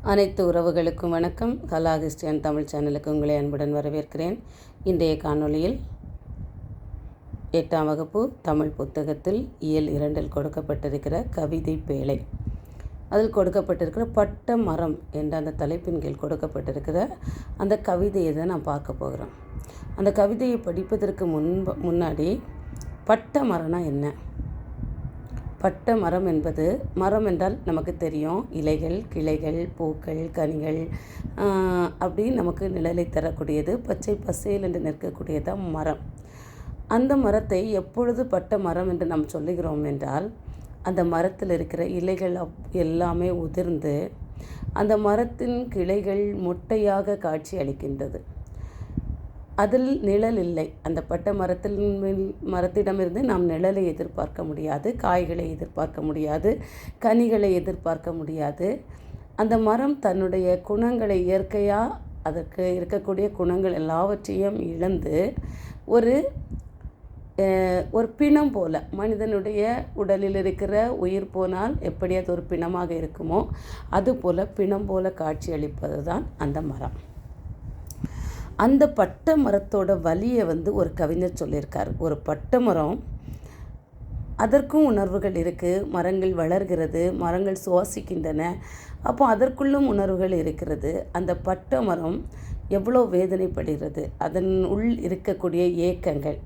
அனைத்து உறவுகளுக்கும் வணக்கம். கலா கிறிஸ்டியன் தமிழ் சேனலுக்கு உங்களை அன்புடன் வரவேற்கிறேன். இன்றைய காணொளியில் 8ஆம் வகுப்பு தமிழ் புத்தகத்தில் இயல் 2இல் கொடுக்கப்பட்டிருக்கிற கவிதை பேழை, அதில் கொடுக்கப்பட்டிருக்கிற பட்ட மரம் என்ற அந்த தலைப்பின் கீழ் கொடுக்கப்பட்டிருக்கிற அந்த கவிதையை தான் நான் பார்க்க போகிறோம். அந்த கவிதையை படிப்பதற்கு முன்னாடி பட்ட மரம்னா என்ன? பட்ட மரம் என்பது, மரம் என்றால் நமக்கு தெரியும், இலைகள், கிளைகள், பூக்கள், கனிகள், அப்படி நமக்கு நிழலை தரக்கூடியது, பச்சை பசேல் என்று நிற்கக்கூடியதான் மரம். அந்த மரத்தை எப்பொழுது பட்ட மரம் என்று நாம் சொல்லுகிறோம் என்றால், அந்த மரத்தில் இருக்கிற இலைகள் எல்லாமே உதிர்ந்து அந்த மரத்தின் கிளைகள் மொட்டையாக காட்சி அளிக்கின்றது. அதில் நிழல் இல்லை. அந்த பட்ட மரத்திடமிருந்து நாம் நிழலை எதிர்பார்க்க முடியாது, காய்களை எதிர்பார்க்க முடியாது, கனிகளை எதிர்பார்க்க முடியாது. அந்த மரம் தன்னுடைய குணங்களை, இயற்கையாக அதற்கு இருக்கக்கூடிய குணங்கள் எல்லாவற்றையும் இழந்து ஒரு பிணம் போல, மனிதனுடைய உடலில் இருக்கிற உயிர் போனால் எப்படி அது ஒரு பிணமாக இருக்குமோ அதுபோல் பிணம் போல காட்சி அளிப்பது தான் அந்த மரம். அந்த பட்ட மரத்தோட வலியை ஒரு கவிஞர் சொல்லியிருக்கார். ஒரு பட்ட மரம், அதற்கும் உணர்வுகள் இருக்குது. மரங்கள் வளர்கிறது, மரங்கள் சுவாசிக்கின்றன, அப்போ அதற்குள்ளும் உணர்வுகள் இருக்கிறது. அந்த பட்ட மரம் எவ்வளோ வேதனைப்படுகிறது, அதன் உள் இருக்கக்கூடிய ஏக்கங்கள்,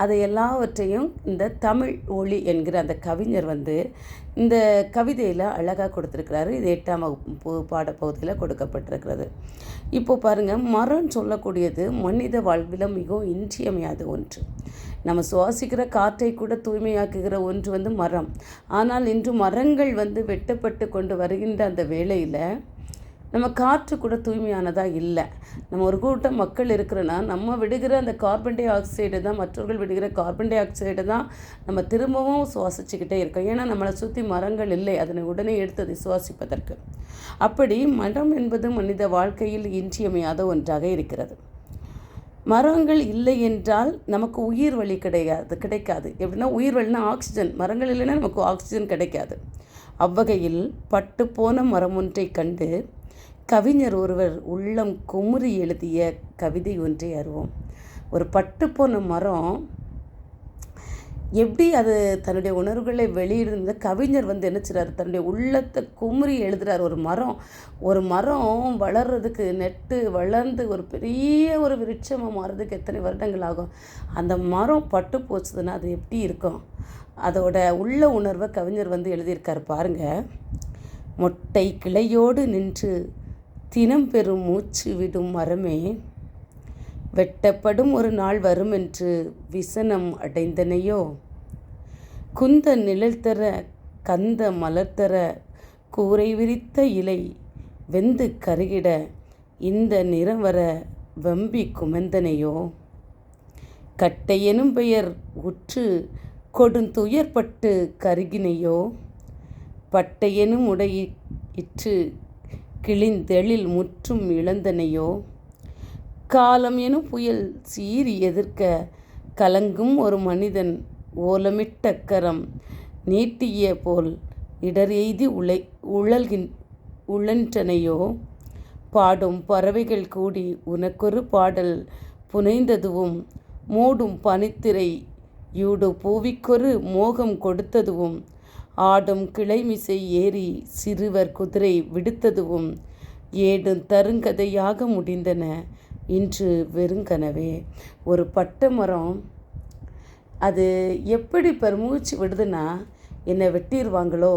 அதை எல்லாவற்றையும் இந்த தமிழ் ஒளி என்கிற அந்த கவிஞர் இந்த கவிதையில் அழகாக கொடுத்துருக்கிறாரு. இது 8ஆம் வகுப்பு பாடப்பகுதியில் கொடுக்கப்பட்டிருக்கிறது. இப்போ பாருங்கள், மரம் சொல்லக்கூடியது மனித வாழ்வில் மிகவும் இன்றியமையாத ஒன்று. நம்ம சுவாசிக்கிற காற்றை கூட தூய்மையாக்குகிற ஒன்று மரம். ஆனால் இன்று மரங்கள் வெட்டப்பட்டு கொண்டு வருகின்ற அந்த வேளையில் நம்ம காற்று கூட தூய்மையானதாக இல்லை. நம்ம ஒரு கூட்டம் மக்கள் இருக்கிறோன்னா, நம்ம விடுகிற அந்த கார்பன் டை ஆக்சைடு தான், மற்றவர்கள் விடுகிற கார்பன் டை ஆக்சைடு தான் நம்ம திரும்பவும் சுவாசிச்சுக்கிட்டே இருக்கோம். ஏன்னா நம்மளை சுற்றி மரங்கள் இல்லை, அதனை உடனே எடுத்ததை சுவாசிப்பதற்கு. அப்படி மரம் என்பது மனித வாழ்க்கையில் இன்றியமையாத ஒன்றாக இருக்கிறது. மரங்கள் இல்லை என்றால் நமக்கு உயிர் வழி கிடைக்காது. எப்படின்னா, உயிர் வழினா ஆக்சிஜன், மரங்கள் இல்லைன்னா நமக்கு ஆக்சிஜன் கிடைக்காது. அவ்வகையில் பட்டு போன மரம் ஒன்றை கண்டு கவிஞர் ஒருவர் உள்ளம் குமுறி எழுதிய கவிதை ஒன்றை அறிவோம். ஒரு பட்டு போன மரம் எப்படி அது தன்னுடைய உணர்வுகளை வெளியிடுந்த கவிஞர் என்ன செய்கிறார், தன்னுடைய உள்ளத்தை குமுறி எழுதுகிறார். ஒரு மரம் வளர்கிறதுக்கு, நெட்டு வளர்ந்து ஒரு பெரிய ஒரு விருட்சமாக மாறுறதுக்கு எத்தனை வருடங்கள் ஆகும். அந்த மரம் பட்டு போச்சுதுன்னா அது எப்படி இருக்கும்? அதோட உள்ள உணர்வை கவிஞர் எழுதியிருக்கார் பாருங்கள். மொட்டை கிளையோடு நின்று தினம் பெறும் மூச்சு விடும் மரமே, வெட்டப்படும் ஒரு நாள் வரும் என்று விசனம் அடைந்தனையோ, குந்த நிழல் தர கந்த மலர் தர கூரை விரித்த இலை வெந்து கருகிட இந்த நிறம் வர வம்பி குமந்தனையோ, கட்டையெனும் பெயர் உற்று கொடுந்துயர்பட்டு கருகினையோ, பட்டையெனும் உடையிற்று கிழிந்தெழில் முற்றும் இழந்தனையோ, காலம் எனும் புயல் சீறி எதிர்க்க கலங்கும் ஒரு மனிதன் ஓலமிட்ட கரம் நீட்டிய போல் இடர் எய்தி உழன்றனையோ, பாடும் பறவைகள் கூடி உனக்கொரு பாடல் புனைந்ததுவும், மூடும் பனித்திரை யூடு பூவிக்கொரு மோகம் கொடுத்ததுவும், ஆடும் கிளைமிசை ஏறி சிறுவர் குதிரை விடுத்ததுவும், ஏடும் தருங்கதையாக முடிந்தன இன்று வெறுங்கனவே. ஒரு பட்ட மரம் அது எப்படி பெருமூச்சு விடுதுன்னா, என்னை வெட்டிடுவாங்களோ,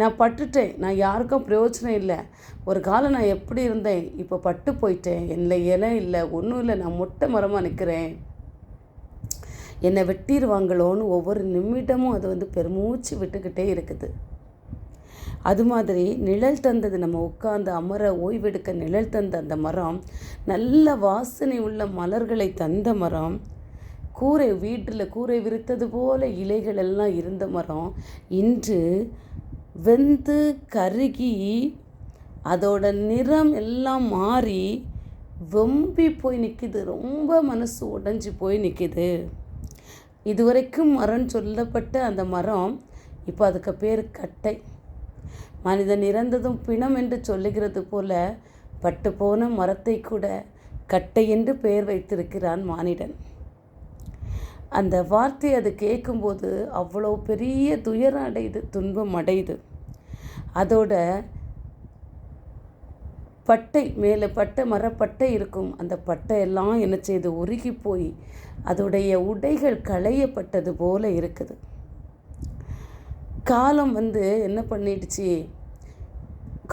நான் பட்டுட்டேன், நான் யாருக்கும் பிரயோஜனம் இல்லை, ஒரு காலம் நான் எப்படி இருந்தேன், இப்போ பட்டு போயிட்டேன், என்னை இலை இல்லை, ஒன்றும் இல்லை, நான் மொட்டை மரமாக நிற்கிறேன், என்னை வெட்டிடுவாங்களோன்னு ஒவ்வொரு நிமிடமும் அது பெருமூச்சு விட்டுக்கிட்டே இருக்குது. அது மாதிரி நிழல் தந்தது, நம்ம உட்கார்ந்து அமர ஓய்வெடுக்க நிழல் தந்த அந்த மரம், நல்ல வாசனை உள்ள மலர்களை தந்த மரம், வீட்டில் கூரை விரித்தது போல இலைகள் எல்லாம் இருந்த மரம், இன்று வெந்து கருகி அதோட நிறம் எல்லாம் மாறி வெம்பி போய் நிற்கிது. ரொம்ப மனசு உடைஞ்சி போய் நிற்கிது. இதுவரைக்கும் மரம் சொல்லப்பட்ட அந்த மரம் இப்போ அதுக்கு பேர் கட்டை. மனிதன் இறந்ததும் பிணம் என்று சொல்லுகிறது போல பட்டு போன மரத்தை கூட கட்டை என்று பெயர் வைத்திருக்கிறான் மானிடன். அந்த வார்த்தை அது கேட்கும்போது அவ்வளோ பெரிய துயரம் அடையுது, துன்பம் அடையுது. அதோட பட்டை மேலே மரப்பட்டை இருக்கும், அந்த பட்டை எல்லாம் என்ன செய்து உருகி போய் அதோடைய உடைகள் களையப்பட்டது போல இருக்குது. காலம் என்ன பண்ணிடுச்சு,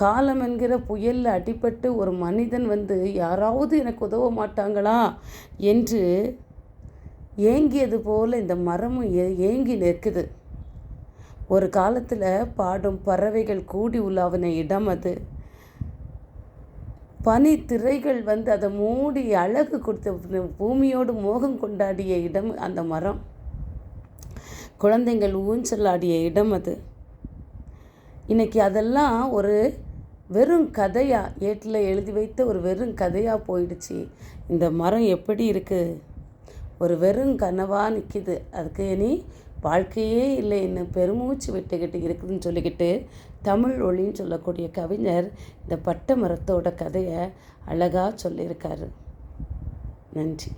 காலம் என்கிற புயலில் அடிபட்டு ஒரு மனிதன் யாராவது எனக்கு உதவ மாட்டாங்களா என்று ஏங்கியது போல் இந்த மரமும் ஏங்கி நிற்குது. ஒரு காலத்தில் பாடும் பறவைகள் கூடி உலாவின இடம் அது. பனி திரைகள் அதை மூடி அழகு கொடுத்த பூமியோடு மோகம் கொண்டாடிய இடம் அந்த மரம். குழந்தைகள் ஊஞ்சலாடிய இடம் அது. இன்றைக்கி அதெல்லாம் ஒரு வெறும் கதையாக, ஏட்டில் எழுதி வைத்த ஒரு வெறும் கதையாக போயிடுச்சு. இந்த மரம் எப்படி இருக்குது, ஒரு வெறும் கனவாக நிற்கிது. அதுக்கு இனி வாழ்க்கையே இல்லை, இன்னும் பெருமூச்சு விட்டுக்கிட்டு இருக்குதுன்னு சொல்லிக்கிட்டு தமிழ் ஒளின்னு சொல்லக்கூடிய கவிஞர் இந்த பட்டை மரத்தோட கதையை அழகாக சொல்லியிருக்காரு. நன்றி.